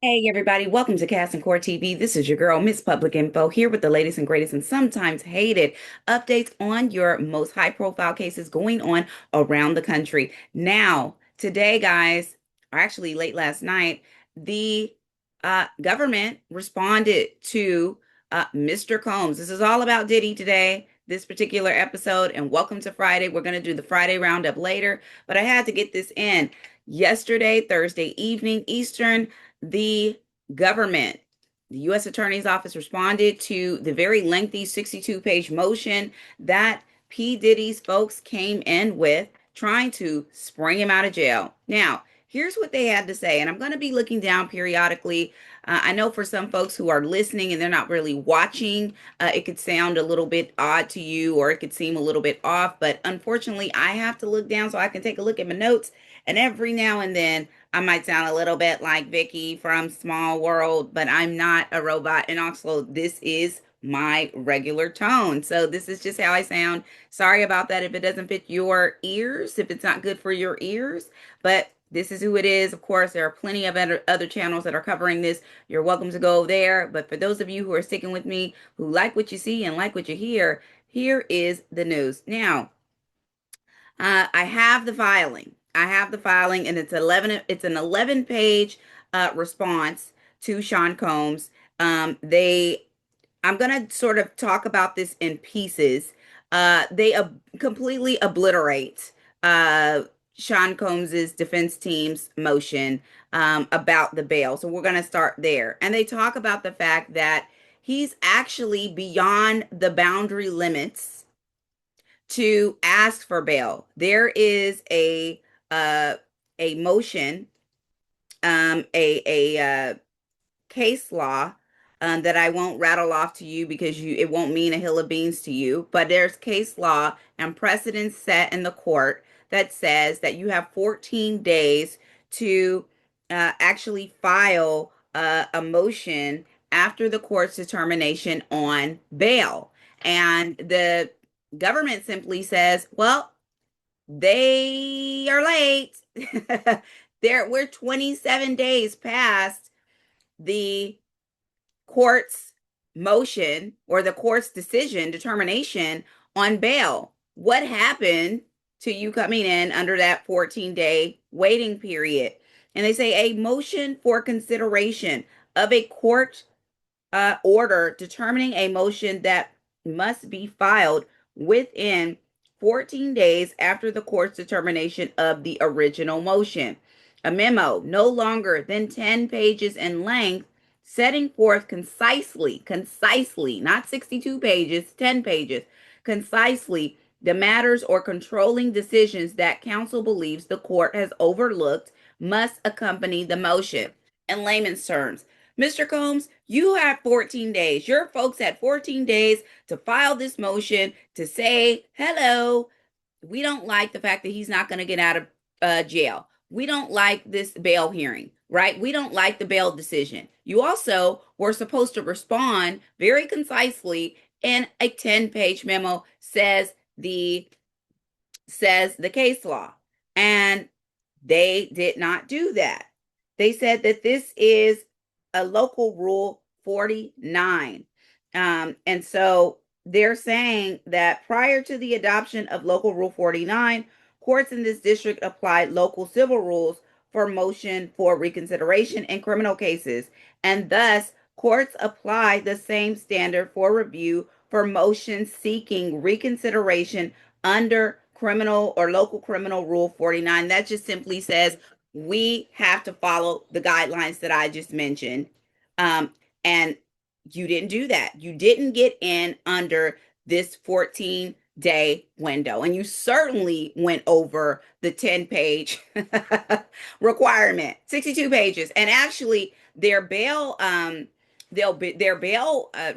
Hey everybody, welcome to Cast and Core TV. This is your girl, Miss Public Info, here with the latest and greatest and sometimes hated updates on your most high-profile cases going on around the country. Now, today, guys, or actually late last night, the government responded to Mr. Combs. This is all about Diddy today, this particular episode, and welcome to Friday. We're going to do the Friday roundup later, but I had to get this in. Yesterday, Thursday evening, Eastern, the government, the U.S. Attorney's Office responded to the very lengthy 62-page motion that P. Diddy's folks came in with, trying to spring him out of jail. Now, here's what they had to say, and I'm going to be looking down periodically. I know for some folks who are listening and they're not really watching, it could sound a little bit odd to you or it could seem a little bit off, but unfortunately, I have to look down so I can take a look at my notes. And every now and then, I might sound a little bit like Vicky from Small World, but I'm not a robot. And also, this is my regular tone. So this is just how I sound. Sorry about that if it doesn't fit your ears, if it's not good for your ears, but this is who it is. Of course, there are plenty of other channels that are covering this. You're welcome to go there. But for those of you who are sticking with me, who like what you see and like what you hear, here is the news. Now, I have the filing. I have the filing, and it's 11. It's an 11-page response to Sean Combs. They I'm going to sort of talk about this in pieces. They completely obliterate Sean Combs's defense team's motion about the bail. So we're going to start there. And they talk about the fact that he's actually beyond the boundary limits to ask for bail. There is uh, a motion, a case law that I won't rattle off to you because it won't mean a hill of beans to you. But there's case law and precedent set in the court that says that you have 14 days to actually file a motion after the court's determination on bail. And the government simply says, well, they are late. We're 27 days past the court's motion or the court's decision determination on bail. What happened to you coming in under that 14-day waiting period? And they say a motion for consideration of a court order determining a motion that must be filed within 14 days after the court's determination of the original motion. A memo no longer than 10 pages in length, setting forth concisely, not 62 pages, 10 pages, concisely the matters or controlling decisions that counsel believes the court has overlooked must accompany the motion. In layman's terms, Mr. Combs, you have 14 days. Your folks had 14 days to file this motion to say, hello, we don't like the fact that he's not going to get out of jail. We don't like this bail hearing, right? We don't like the bail decision. You also were supposed to respond very concisely in a 10-page memo says the case law. And they did not do that. They said that this is a local rule 49. And so they're saying that prior to the adoption of local rule 49, courts in this district applied local civil rules for motion for reconsideration in criminal cases. And thus, courts apply the same standard for review for motions seeking reconsideration under criminal or local criminal rule 49. That just simply says we have to follow the guidelines that I just mentioned. And you didn't do that. You didn't get in under this 14-day window. And you certainly went over the 10-page requirement, 62 pages. And actually, their bail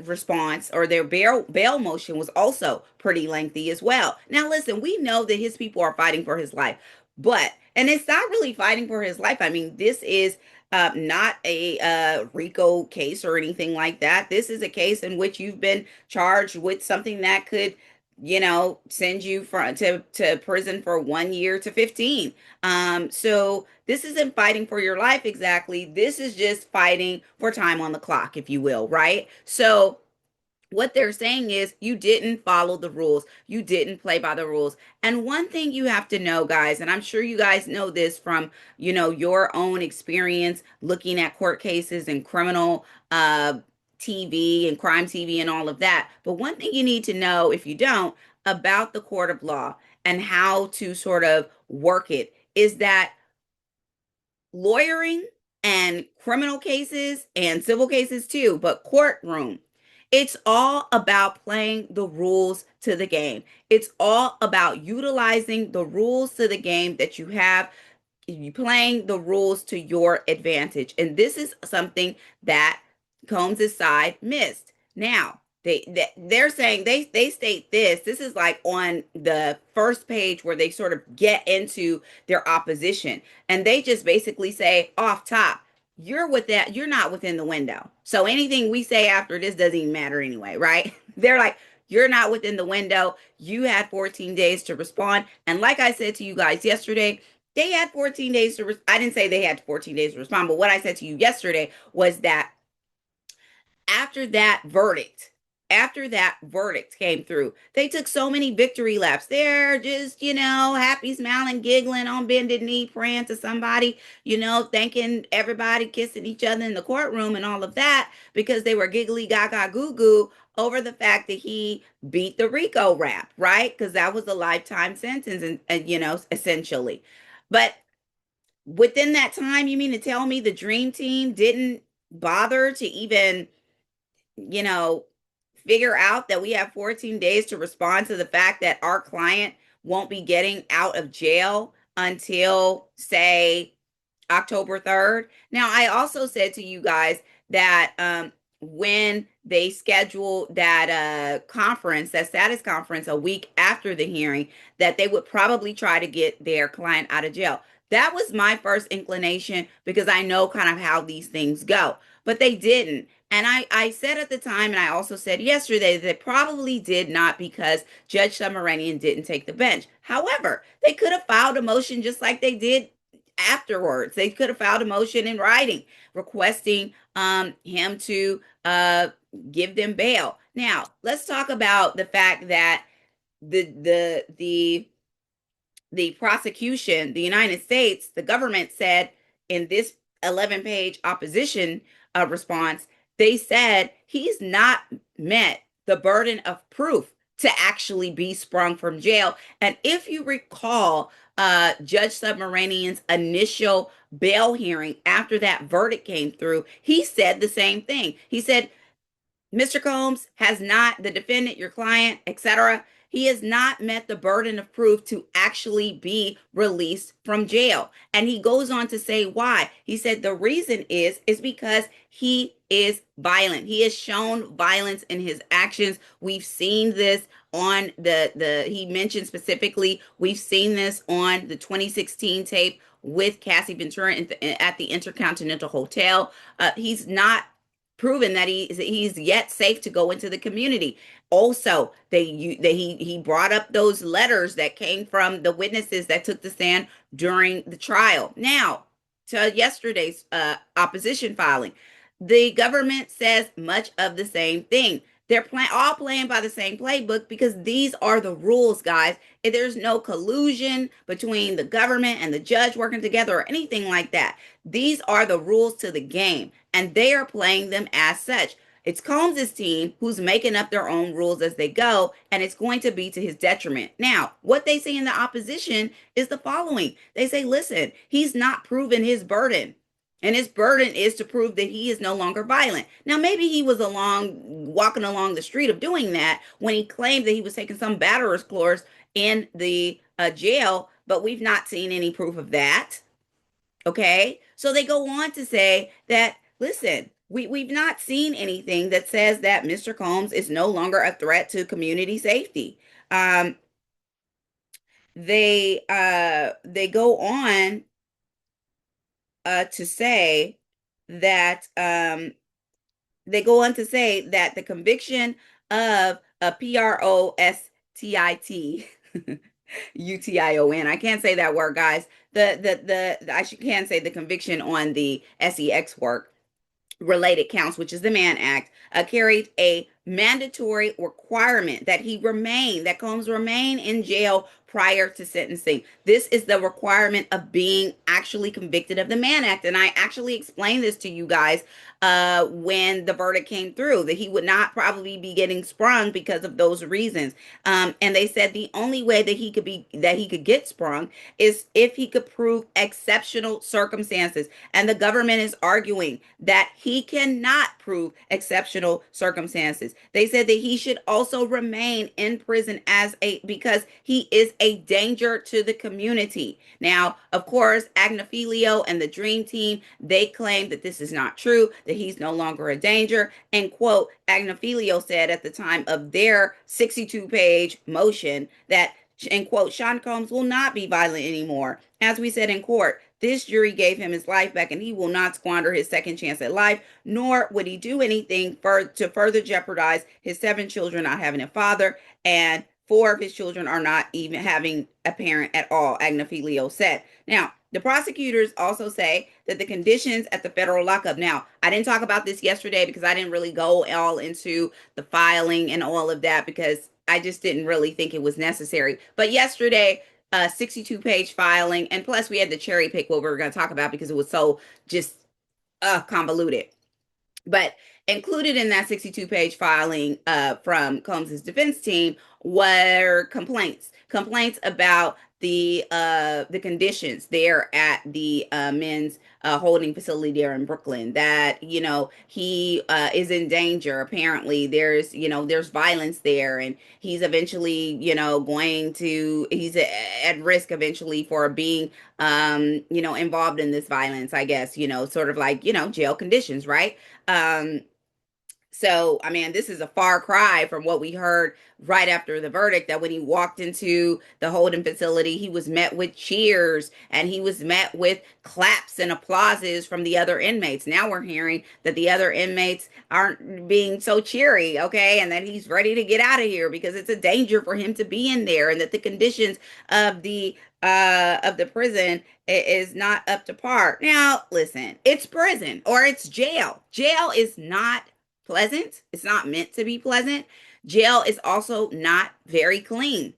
response or their bail motion was also pretty lengthy as well. Now, listen, we know that his people are fighting for his life, and it's not really fighting for his life. I mean, this is not a RICO case or anything like that. This is a case in which you've been charged with something that could send you to prison for 1 year to 15. So this isn't fighting for your life exactly. This is just fighting for time on the clock, if you will, right? So what they're saying is you didn't follow the rules. You didn't play by the rules. And one thing you have to know, guys, and I'm sure you guys know this from, your own experience looking at court cases and criminal TV and crime TV and all of that. But one thing you need to know, if you don't, about the court of law and how to sort of work it is that lawyering and criminal cases and civil cases too, but courtroom. It's all about playing the rules to the game. It's all about utilizing the rules to the game that you have, you playing the rules to your advantage. And this is something that Combs' side missed. Now, they're saying they state this. This is like on the first page where they sort of get into their opposition. And they just basically say off top, you're not within the window. So anything we say after this doesn't even matter anyway, right? They're like, you're not within the window. You had 14 days to respond. And like I said to you guys yesterday, they had 14 days to I didn't say they had 14 days to respond, but what I said to you yesterday was that after that verdict, after that verdict came through, they took so many victory laps. They're just, happy, smiling, giggling on bended knee, praying to somebody, thanking everybody, kissing each other in the courtroom and all of that because they were giggly gaga goo goo over the fact that he beat the RICO rap, right? Because that was a lifetime sentence, and essentially. But within that time, you mean to tell me the dream team didn't bother to even you know, figure out that we have 14 days to respond to the fact that our client won't be getting out of jail until, say, October 3rd. Now, I also said to you guys that when they scheduled that conference, that status conference, a week after the hearing, that they would probably try to get their client out of jail. That was my first inclination because I know kind of how these things go, but they didn't. And I said at the time, and I also said yesterday, that they probably did not because Judge Submarinian didn't take the bench. However, they could have filed a motion just like they did afterwards. They could have filed a motion in writing requesting him to give them bail. Now, let's talk about the fact that the the prosecution, the United States, the government said in this 11-page opposition response, they said he's not met the burden of proof to actually be sprung from jail. And if you recall, Judge Submarinian's initial bail hearing after that verdict came through, he said the same thing. He said, Mr. Combs has not, the defendant, your client, etc., he has not met the burden of proof to actually be released from jail. And he goes on to say why. He said the reason is because he is violent. He has shown violence in his actions. We've seen this on he mentioned specifically, we've seen this on the 2016 tape with Cassie Ventura at the Intercontinental Hotel. He's not proven that he's yet safe to go into the community. Also, he brought up those letters that came from the witnesses that took the stand during the trial. Now, to yesterday's opposition filing, the government says much of the same thing. They're all playing by the same playbook because these are the rules, guys. There's no collusion between the government and the judge working together or anything like that. These are the rules to the game, and they are playing them as such. It's Combs' team who's making up their own rules as they go, and it's going to be to his detriment. Now, what they say in the opposition is the following. They say, listen, he's not proven his burden. And his burden is to prove that he is no longer violent. Now, maybe he was walking along the street of doing that when he claimed that he was taking some batterer's course in the jail, but we've not seen any proof of that. Okay. So they go on to say that, listen, we've not seen anything that says that Mr. Combs is no longer a threat to community safety. They go on to say that they go on to say that the conviction of a PROST Ution. I can't say that word, guys. Can say the conviction on the sex work related counts, which is the Mann Act, carried a mandatory requirement that that Combs remain in jail prior to sentencing. This is the requirement of being actually convicted of the Mann Act. And I actually explained this to you guys when the verdict came through, that he would not probably be getting sprung because of those reasons. And they said the only way that he could get sprung is if he could prove exceptional circumstances. And the government is arguing that he cannot prove exceptional circumstances. They said that he should also remain in prison because he is a danger to the community. Now, of course, Agnifilio and the Dream Team, they claim that this is not true, that he's no longer a danger. And quote, Agnifilio said at the time of their 62-page motion that, and quote, Sean Combs will not be violent anymore. As we said in court, this jury gave him his life back and he will not squander his second chance at life, nor would he do anything to further jeopardize his 7 children not having a father, and 4 of his children are not even having a parent at all, Agnifilio said. Now, the prosecutors also say that the conditions at the federal lockup. Now, I didn't talk about this yesterday because I didn't really go all into the filing and all of that because I just didn't really think it was necessary. But yesterday, 62-page filing, and plus we had to cherry pick what we were going to talk about because it was so just convoluted. But included in that 62-page filing from Combs's defense team were complaints about the conditions there at the men's holding facility there in Brooklyn, that he is in danger. Apparently there's violence there, and he's eventually he's at risk eventually for being involved in this violence, I guess, sort of like jail conditions, right? So, I mean, this is a far cry from what we heard right after the verdict, that when he walked into the holding facility, he was met with cheers and he was met with claps and applauses from the other inmates. Now we're hearing that the other inmates aren't being so cheery, okay? And that he's ready to get out of here because it's a danger for him to be in there, and that the conditions of the prison is not up to par. Now, listen, it's prison or it's jail. Jail is not pleasant. It's not meant to be pleasant. Jail is also not very clean.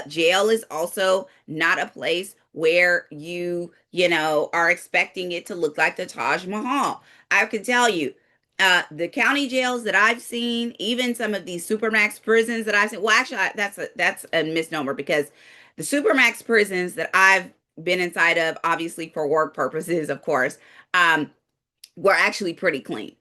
Jail is also not a place where are expecting it to look like the Taj Mahal. I can tell you, the county jails that I've seen, even some of these supermax prisons that I've seen. Well, actually, that's a misnomer, because the supermax prisons that I've been inside of, obviously for work purposes, of course, were actually pretty clean.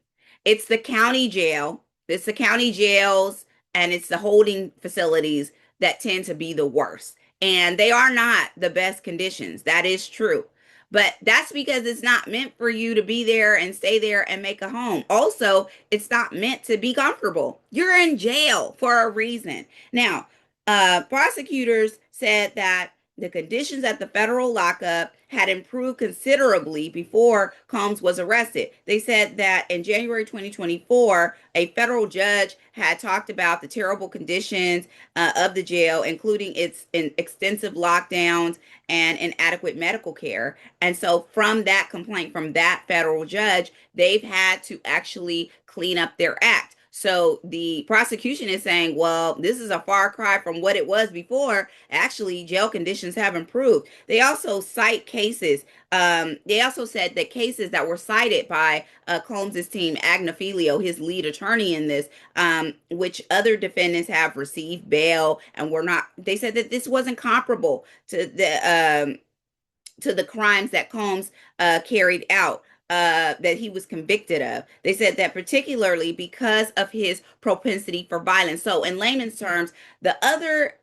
It's the county jail, it's the county jails, and it's the holding facilities that tend to be the worst. And they are not the best conditions. That is true. But that's because it's not meant for you to be there and stay there and make a home. Also, it's not meant to be comfortable. You're in jail for a reason. Now, prosecutors said that the conditions at the federal lockup had improved considerably before Combs was arrested. They said that in January 2024, a federal judge had talked about the terrible conditions of the jail, including its extensive lockdowns and inadequate medical care. And so from that complaint from that federal judge, they've had to actually clean up their act. So the prosecution is saying, well, this is a far cry from what it was before. Actually, jail conditions have improved. They also cite cases. They also said that cases that were cited by Combs's team, Agnifilio, his lead attorney in this, which other defendants have received bail and were not. They said that this wasn't comparable to the crimes that Combs carried out, that he was convicted of. They said that particularly because of his propensity for violence. So in layman's terms, the other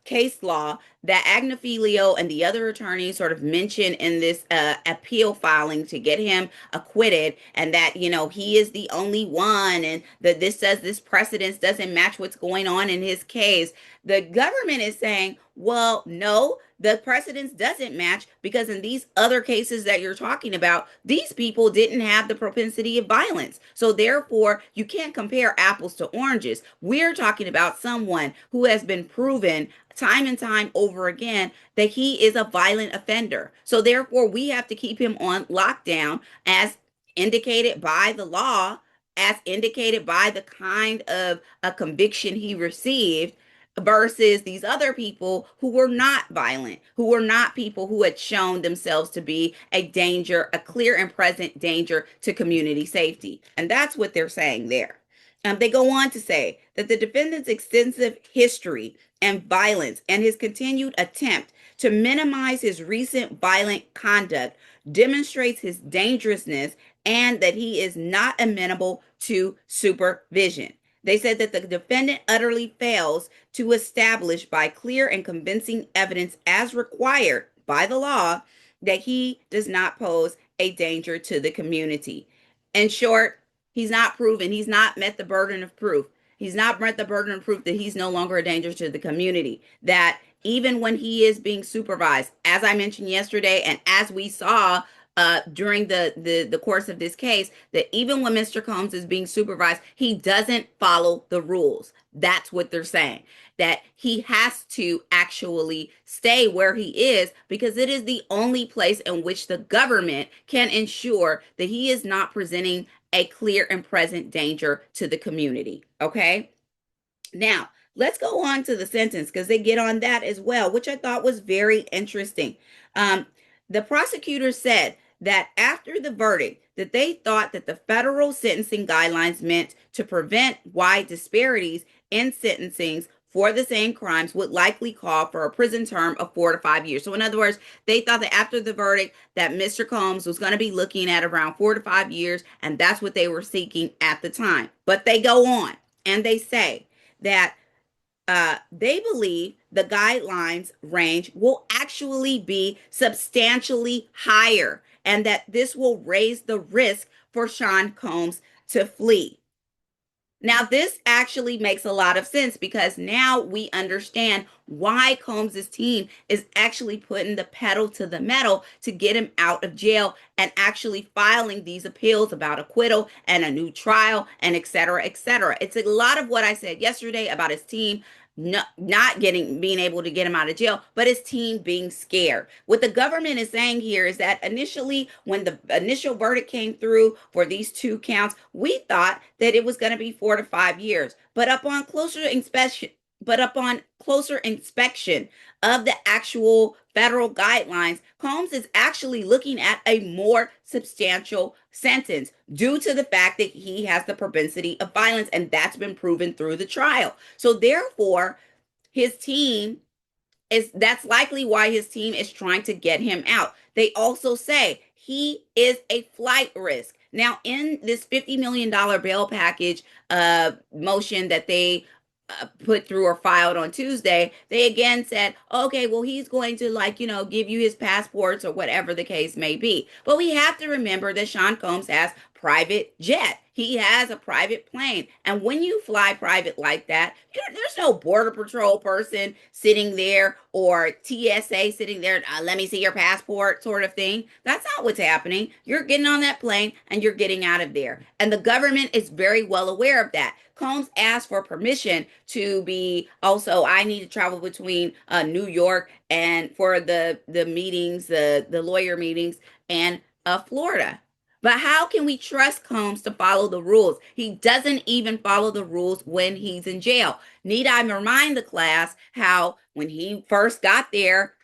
case law that Agnifilio and the other attorneys sort of mentioned in this appeal filing to get him acquitted, and that, he is the only one, and that this precedence doesn't match what's going on in his case. The government is saying, well, no, the precedence doesn't match because in these other cases that you're talking about, these people didn't have the propensity of violence. So therefore, you can't compare apples to oranges. We're talking about someone who has been proven time and time over again that he is a violent offender. So therefore, we have to keep him on lockdown as indicated by the law, as indicated by the kind of a conviction he received, versus these other people who were not violent, who were not people who had shown themselves to be a danger, a clear and present danger to community safety. And that's what they're saying there. They go on to say that the defendant's extensive history and violence and his continued attempt to minimize his recent violent conduct demonstrates his dangerousness and that he is not amenable to supervision. They said that the defendant utterly fails to establish by clear and convincing evidence as required by the law that he does not pose a danger to the community. In short, he's not proven, he's not met the burden of proof. He's not met the burden of proof that he's no longer a danger to the community. That even when he is being supervised, as I mentioned yesterday, and as we saw during the course of this case, that even when Mr. Combs is being supervised, he doesn't follow the rules. That's what they're saying. That he has to actually stay where he is because it is the only place in which the government can ensure that he is not presenting a clear and present danger to the community. Okay? Now, let's go on to the sentence because they get on that as well, which I thought was very interesting. Um, the prosecutor said that after the verdict, that they thought that the federal sentencing guidelines meant to prevent wide disparities in sentencings for the same crimes would likely call for a prison term of 4 to 5 years. So in other words, they thought that after the verdict that Mr. Combs was going to be looking at around 4 to 5 years, and that's what they were seeking at the time. But they go on and they say that they believe the guidelines range will actually be substantially higher and that this will raise the risk for Sean Combs to flee. Now, this actually makes a lot of sense because now we understand why Combs's team is actually putting the pedal to the metal to get him out of jail and actually filing these appeals about acquittal and a new trial and et cetera, et cetera. It's a lot of what I said yesterday about his team not being able to get him out of jail, but his team being scared. What the government is saying here is that initially, when the initial verdict came through for these two counts, we thought that it was going to be 4 to 5 years. But upon closer inspection of the actual federal guidelines, Combs is actually looking at a more substantial sentence due to the fact that he has the propensity of violence, and that's been proven through the trial. So therefore, his team that's likely why his team is trying to get him out. They also say he is a flight risk. Now, in this $50 million bail package motion that they put through or filed on Tuesday, they again said, okay, well, he's going to, like, give you his passports or whatever the case may be. But we have to remember that Sean Combs has private jet. He has a private plane. And when you fly private like that, there's no border patrol person sitting there or TSA sitting there, let me see your passport sort of thing. That's not what's happening. You're getting on that plane and you're getting out of there. And the government is very well aware of that. Combs asked for permission to be also, I need to travel between New York and for the meetings, the lawyer meetings, and Florida. But how can we trust Combs to follow the rules? He doesn't even follow the rules when he's in jail. Need I remind the class how when he first got there,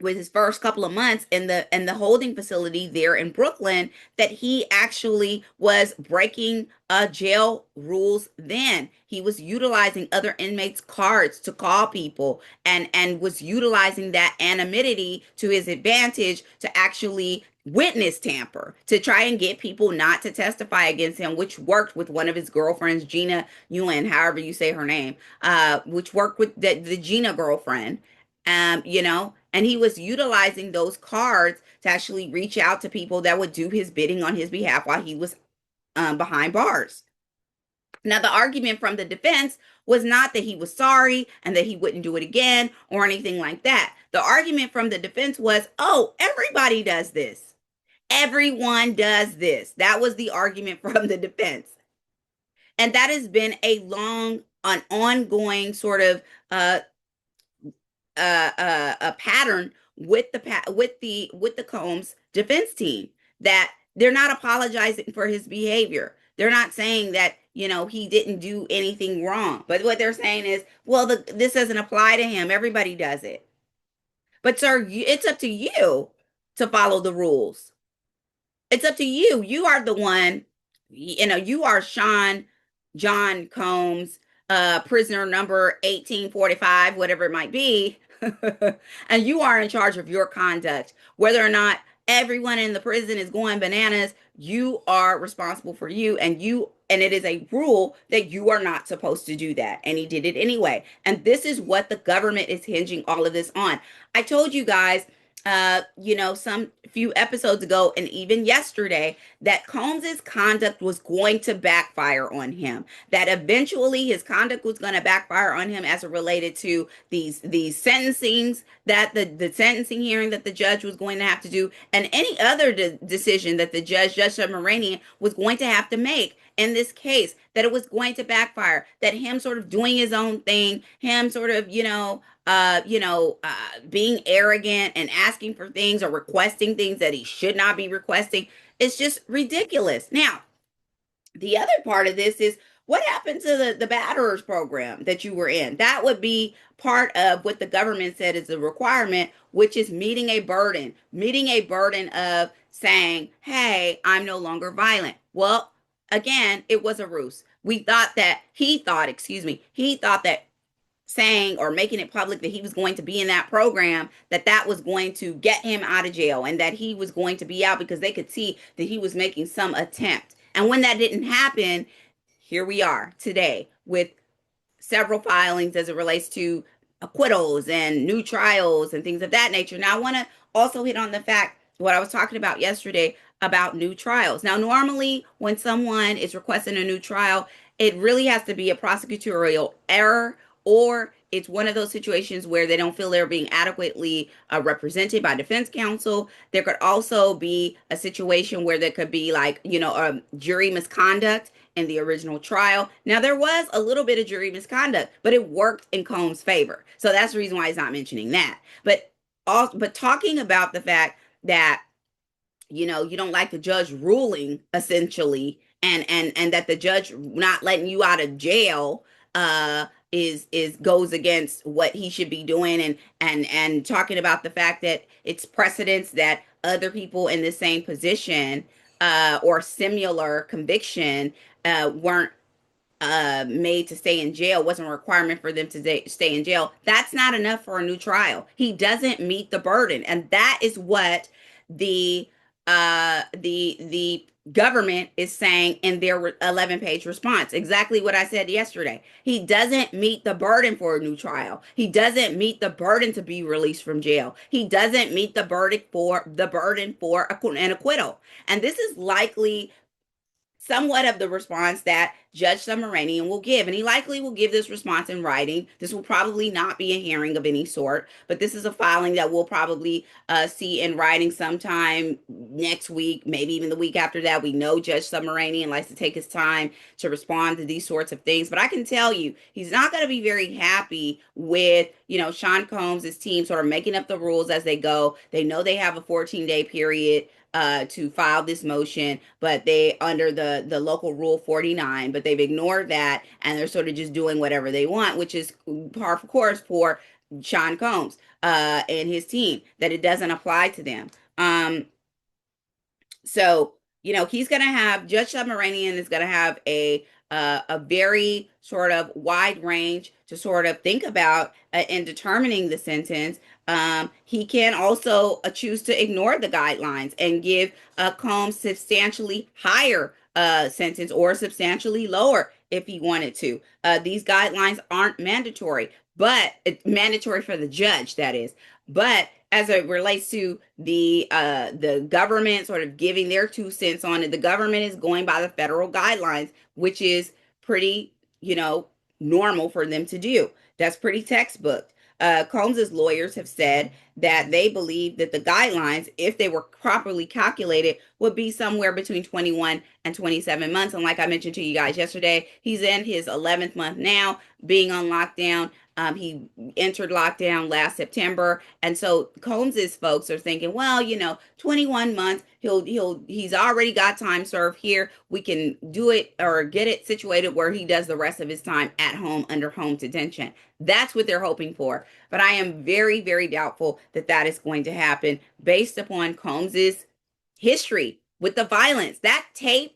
with his first couple of months in the holding facility there in Brooklyn, that he actually was breaking jail rules. Then he was utilizing other inmates' cards to call people and was utilizing that anonymity to his advantage to actually witness tamper, to try and get people not to testify against him, which worked with one of his girlfriends, Gina Yuen, however you say her name, which worked with the Gina girlfriend. And he was utilizing those cards to actually reach out to people that would do his bidding on his behalf while he was behind bars. Now, the argument from the defense was not that he was sorry and that he wouldn't do it again or anything like that. The argument from the defense was, oh, everybody does this. Everyone does this. That was the argument from the defense. And that has been an ongoing sort of uh, a pattern with the Combs defense team, that they're not apologizing for his behavior. They're not saying that he didn't do anything wrong, but what they're saying is, well, this doesn't apply to him. Everybody does it. But sir, it's up to you to follow the rules. It's up to you. You are the one, you are Sean John Combs, prisoner number 1845, whatever it might be. And you are in charge of your conduct. Whether or not everyone in the prison is going bananas, you are responsible for you, and it is a rule that you are not supposed to do that. And he did it anyway. And this is what the government is hinging all of this on. I told you guys some few episodes ago and even yesterday that Combs's conduct was going to backfire on him. That eventually his conduct was going to backfire on him as it related to these sentencings, that the sentencing hearing that the judge was going to have to do, and any other decision that Judge Submaranian was going to have to make in this case, that it was going to backfire, that him sort of doing his own thing, him sort of, being arrogant and asking for things or requesting things that he should not be requesting. It's just ridiculous. Now, the other part of this is, what happened to the batterers program that you were in? That would be part of what the government said is a requirement, which is meeting a burden of saying, hey, I'm no longer violent. Well, again, it was a ruse. He thought that saying or making it public that he was going to be in that program, that was going to get him out of jail, and that he was going to be out because they could see that he was making some attempt. And when that didn't happen, here we are today with several filings as it relates to acquittals and new trials and things of that nature. Now, I want to also hit on the fact, what I was talking about yesterday about new trials. Now, normally when someone is requesting a new trial, it really has to be a prosecutorial error, or it's one of those situations where they don't feel they're being adequately represented by defense counsel. There could also be a situation where there could be jury misconduct in the original trial. Now, there was a little bit of jury misconduct, but it worked in Combs' favor. So that's the reason why he's not mentioning that. But talking about the fact that you don't like the judge ruling, essentially, and that the judge not letting you out of jail is goes against what he should be doing, and talking about the fact that it's precedents that other people in the same position or similar conviction weren't made to stay in jail, wasn't a requirement for them to stay in jail. That's not enough for a new trial. He doesn't meet the burden, and that is what the the government is saying in their 11-page response. Exactly what I said yesterday. He doesn't meet the burden for a new trial. He doesn't meet the burden to be released from jail. He doesn't meet the burden for an acquittal. And this is likely somewhat of the response that Judge Submaranian will give. And he likely will give this response in writing. This will probably not be a hearing of any sort, but this is a filing that we'll probably see in writing sometime next week, maybe even the week after that. We know Judge Submaranian likes to take his time to respond to these sorts of things, but I can tell you, he's not going to be very happy with, Sean Combs' team sort of making up the rules as they go. They know they have a 14-day period to file this motion, but they under the local rule 49, but they've ignored that, and they're sort of just doing whatever they want, which is par for course for Sean Combs and his team, that it doesn't apply to them. So he's going to have, Judge Submaranian is going to have a very sort of wide range to sort of think about in determining the sentence. He can also choose to ignore the guidelines and give Combs substantially higher sentence, or substantially lower if he wanted to. These guidelines aren't mandatory, but it's mandatory for the judge, that is. But as it relates to the government sort of giving their 2 cents on it, the government is going by the federal guidelines, which is pretty, normal for them to do. That's pretty textbook. Combs's lawyers have said that they believe that the guidelines, if they were properly calculated, would be somewhere between 21 and 27 months. And like I mentioned to you guys yesterday, he's in his 11th month now, being on lockdown. He entered lockdown last September, and so Combs's folks are thinking, well, 21 months. He's already got time served here. We can do it or get it situated where he does the rest of his time at home under home detention. That's what they're hoping for. But I am very, very doubtful that that is going to happen based upon Combs's history with the violence. That tape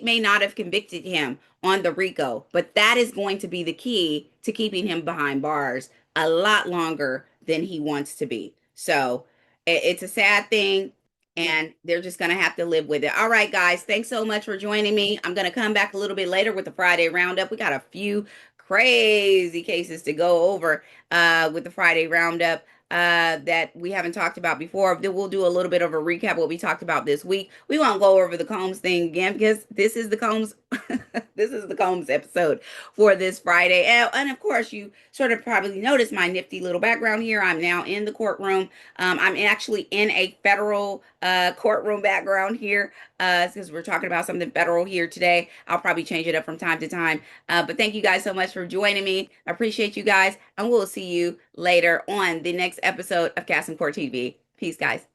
may not have convicted him on the RICO, but that is going to be the key to keeping him behind bars a lot longer than he wants to be. So it's a sad thing, and they're just going to have to live with it. All right, guys, thanks so much for joining me. I'm going to come back a little bit later with the Friday roundup. We got a few crazy cases to go over with the Friday roundup that we haven't talked about before. Then we'll do a little bit of a recap of what we talked about this week. We won't go over the Combs thing again because this is the Combs this is the Combs episode for this Friday. And of course, you sort of probably noticed my nifty little background here. I'm now in the courtroom. I'm actually in a federal courtroom background here because we're talking about something federal here today. I'll probably change it up from time to time. But thank you guys so much for joining me. I appreciate you guys, and we'll see you later on the next episode of Cast and Court TV. Peace, guys.